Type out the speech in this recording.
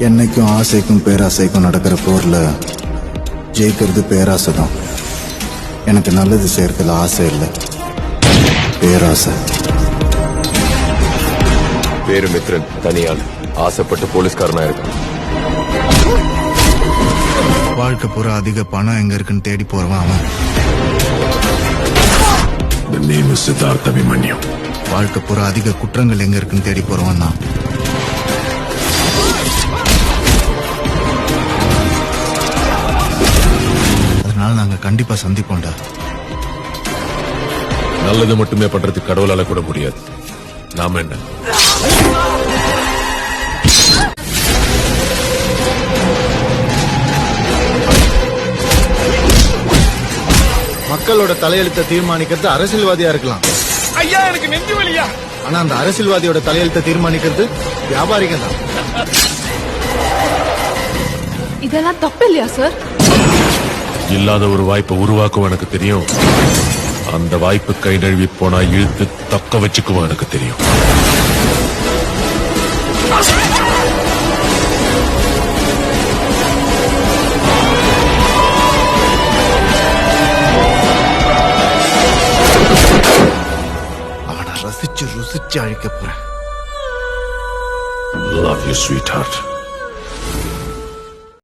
என்னைக்கும் ஆசைக்கும் பேராசைக்கும் நடக்கிற போர்ல ஜெயிக்கிறது பேராசை தான். எனக்கு நல்லது செய்யறதுல ஆசை இல்லை, பேராசை. பேரு மித்ரன், தனியாள், ஆசைப்பட்டு போலீஸ்காரனா இருக்கான். வாழ்க்கை பூரா அதிக பணம் எங்க இருக்குன்னு தேடி போறவன் அவன். The name is Siddharth Abhimanyu. வாழ்க்கை பூரா அதிக குற்றங்கள் எங்க இருக்குன்னு தேடி போறவன் தான். அதனால நாங்க கண்டிப்பா சந்திப்போம்டா. நல்லது மட்டுமே பண்றதுக்கு கடவுளால கூட முடியாது. நாம என்ன மக்களோட தலையெழுத்தை தீர்மானிக்கிறது அரசியல்வாதியா இருக்கலாம். ஐயா எனக்கு நெஞ்சு வலியா. ஆனா அந்த அரசியல்வாதியோட தலையெழுத்தை தீர்மானிக்கிறது வியாபாரிகள் தான். இதெல்லாம் தப்பு இல்லையா சார்? இல்லாத ஒரு வாய்ப்பை உருவாக்கும் எனக்கு தெரியும். அந்த வாய்ப்பு கை நழுவி போனா இழுத்து தக்க வச்சுக்குவோம் எனக்கு தெரியும். அவனை ரசிச்சு ருசிச்சு அழிக்க போறேன். Love you, sweetheart.